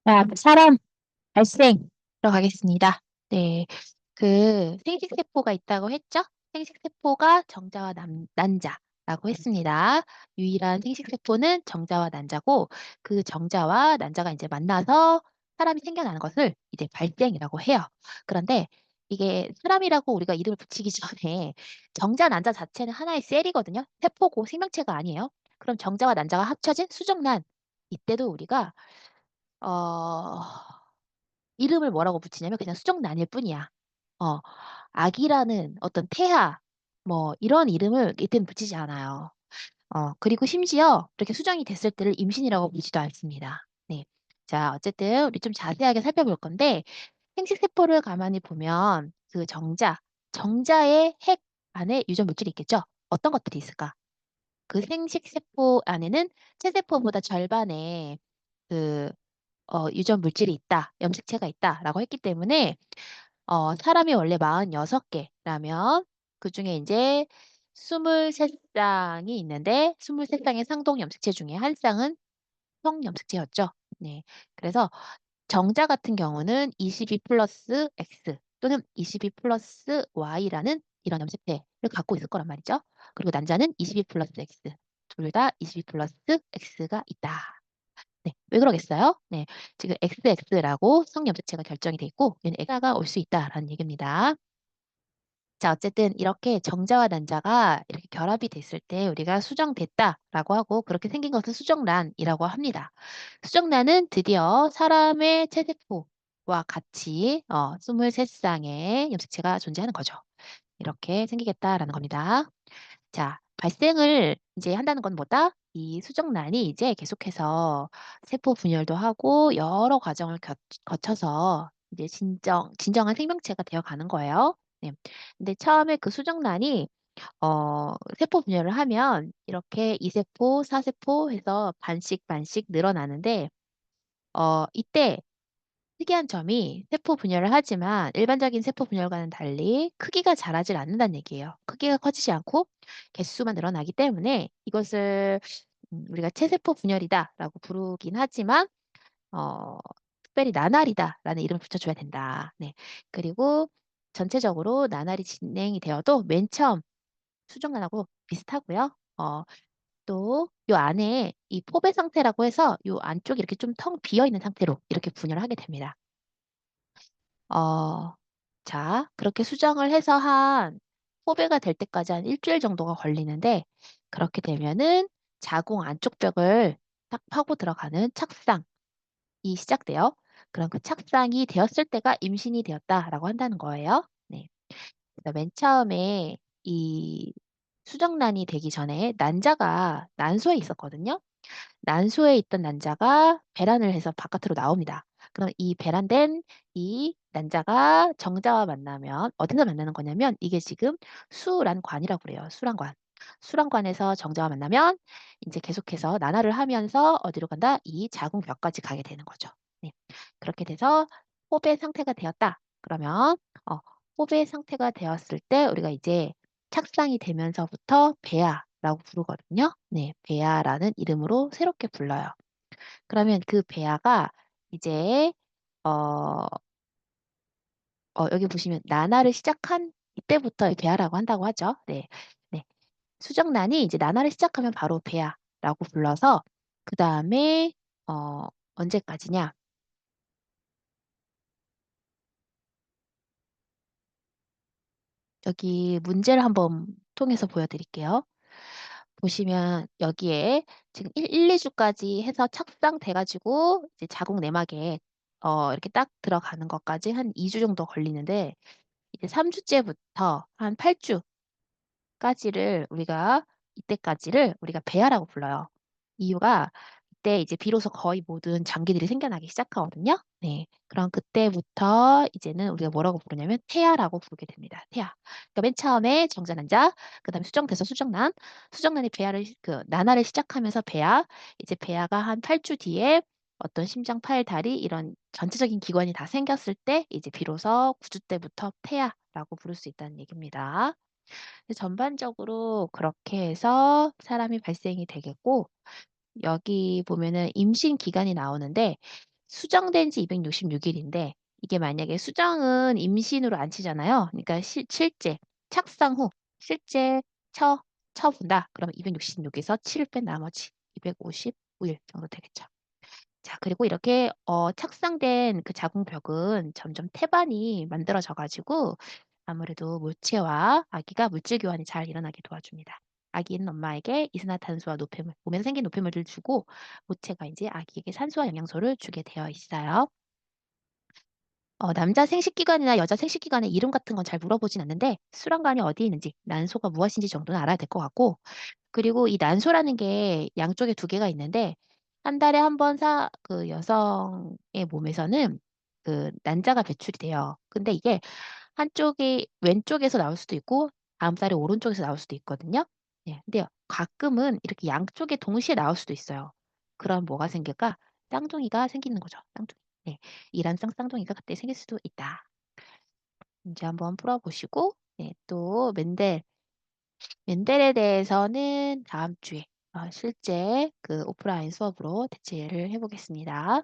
자, 사람 발생 들어가겠습니다. 네, 그 생식세포가 있다고 했죠? 생식세포가 정자와 난자라고 했습니다. 유일한 생식세포는 정자와 난자고 그 정자와 난자가 이제 만나서 사람이 생겨나는 것을 이제 발생이라고 해요. 그런데 이게 사람이라고 우리가 이름을 붙이기 전에 정자, 난자 자체는 하나의 셀이거든요. 세포고 생명체가 아니에요. 그럼 정자와 난자가 합쳐진 수정란 이때도 우리가 어, 이름을 뭐라고 붙이냐면 그냥 수정란일 뿐이야. 어, 아기라는 어떤 태아, 뭐 이런 이름을 이때는 붙이지 않아요. 그리고 심지어 이렇게 수정이 됐을 때를 임신이라고 부르지도 않습니다. 네. 자, 어쨌든 우리 좀 자세하게 살펴볼 건데 생식세포를 가만히 보면 그 정자의 핵 안에 유전 물질이 있겠죠? 어떤 것들이 있을까? 그 생식세포 안에는 체세포보다 절반의 그 유전 물질이 있다, 염색체가 있다라고 했기 때문에 사람이 원래 46개라면 그중에 이제 23쌍이 있는데 23쌍의 상동 염색체 중에 한 쌍은 성 염색체였죠. 네. 그래서 정자 같은 경우는 22 플러스 X 또는 22 플러스 Y라는 이런 염색체를 갖고 있을 거란 말이죠. 그리고 난자는 22 플러스 X 둘 다 22 플러스 X가 있다. 네, 왜 그러겠어요? 네, 지금 XX라고 성염색체가 결정이 돼 있고 얘는 X가 올 수 있다라는 얘기입니다. 자, 어쨌든 이렇게 정자와 난자가 이렇게 결합이 됐을 때 우리가 수정됐다라고 하고 그렇게 생긴 것을 수정란이라고 합니다. 수정란은 드디어 사람의 체세포와 같이 23쌍의 염색체가 존재하는 거죠. 이렇게 생기겠다라는 겁니다. 자, 발생을 이제 한다는 건 뭐다? 이 수정란이 이제 계속해서 세포 분열도 하고 여러 과정을 거쳐서 이제 진정한 생명체가 되어 가는 거예요. 네. 근데 처음에 그 수정란이 세포 분열을 하면 이렇게 2세포, 4세포 해서 반씩 반씩 늘어나는데 이때 특이한 점이 세포 분열을 하지만 일반적인 세포 분열과는 달리 크기가 자라질 않는다는 얘기예요. 크기가 커지지 않고 개수만 늘어나기 때문에 이것을 우리가 체세포 분열이다라고 부르긴 하지만 어, 특별히 나날이다라는 이름을 붙여줘야 된다. 네. 그리고 전체적으로 나날이 진행이 되어도 맨 처음 수정란하고 비슷하고요. 또 요 안에 이 포배 상태라고 해서 요 안쪽이 이렇게 좀 텅 비어 있는 상태로 이렇게 분열을 하게 됩니다. 어, 자, 그렇게 수정을 해서 한 포배가 될 때까지 한 일주일 정도가 걸리는데 그렇게 되면은 자궁 안쪽 벽을 딱 파고 들어가는 착상이 시작돼요. 그럼 그 착상이 되었을 때가 임신이 되었다라고 한다는 거예요. 네. 그래서 맨 처음에 이 수정란이 되기 전에 난자가 난소에 있었거든요. 난소에 있던 난자가 배란을 해서 바깥으로 나옵니다. 그럼 이 배란된 이 난자가 정자와 만나면 어디서 만나는 거냐면 이게 지금 수란관이라고 그래요. 수란관. 수란관에서 정자와 만나면 이제 계속해서 난화를 하면서 어디로 간다? 이 자궁벽까지 가게 되는 거죠. 네. 그렇게 돼서 포배 상태가 되었다. 그러면 포배 상태가 되었을 때 우리가 이제 착상이 되면서부터 배아라고 부르거든요. 네, 배아라는 이름으로 새롭게 불러요. 그러면 그 배아가 이제 어, 여기 보시면 나날을 시작한 이때부터 배아라고 한다고 하죠. 네, 네. 수정란이 이제 나날을 시작하면 바로 배아라고 불러서 그 다음에 어, 언제까지냐? 여기 문제를 한번 통해서 보여드릴게요. 보시면 여기에 지금 2주까지 해서 착상돼가지고 이제 자궁 내막에 이렇게 딱 들어가는 것까지 한 2주 정도 걸리는데 이제 3주째부터 한 8주까지를 우리가 배아라고 불러요. 이유가 그때 이제 비로소 거의 모든 장기들이 생겨나기 시작하거든요. 네. 그럼 그때부터 이제는 우리가 뭐라고 부르냐면 태아라고 부르게 됩니다. 태아. 그러니까 맨 처음에 정자난자, 그다음에 수정돼서 수정란, 수정란이 나날을 시작하면서 배아, 이제 배아가 한 8주 뒤에 어떤 심장, 팔, 다리 이런 전체적인 기관이 다 생겼을 때 이제 비로소 9주 때부터 태아라고 부를 수 있다는 얘기입니다. 전반적으로 그렇게 해서 사람이 발생이 되겠고 여기 보면은 임신 기간이 나오는데 수정된 지 266 일인데 이게 만약에 수정은 임신으로 안 치잖아요. 그러니까 실제 착상 후 실제 본다. 그러면 266에서 7을 뺀 나머지 255일 정도 되겠죠. 자, 그리고 이렇게 착상된 그 자궁벽은 점점 태반이 만들어져 가지고 아무래도 물체와 아기가 물질 교환이 잘 일어나게 도와줍니다. 아기는 엄마에게 이산화탄소와 노폐물, 몸에서 생긴 노폐물을 주고 모체가 이제 아기에게 산소와 영양소를 주게 되어 있어요. 남자 생식기관이나 여자 생식기관의 이름 같은 건 잘 물어보진 않는데 수란관이 어디에 있는지, 난소가 무엇인지 정도는 알아야 될 것 같고, 그리고 이 난소라는 게 양쪽에 두 개가 있는데 한 달에 한 번 그 여성의 몸에서는 그 난자가 배출이 돼요. 근데 이게 한쪽이 왼쪽에서 나올 수도 있고 다음 달에 오른쪽에서 나올 수도 있거든요. 네. 근데 가끔은 이렇게 양쪽에 동시에 나올 수도 있어요. 그럼 뭐가 생길까? 쌍둥이가 생기는 거죠. 쌍둥이. 네. 이란성 쌍둥이가 그때 생길 수도 있다. 문제 한번 풀어 보시고 네, 또 멘델에 대해서는 다음 주에 실제 그 오프라인 수업으로 대체를 해 보겠습니다.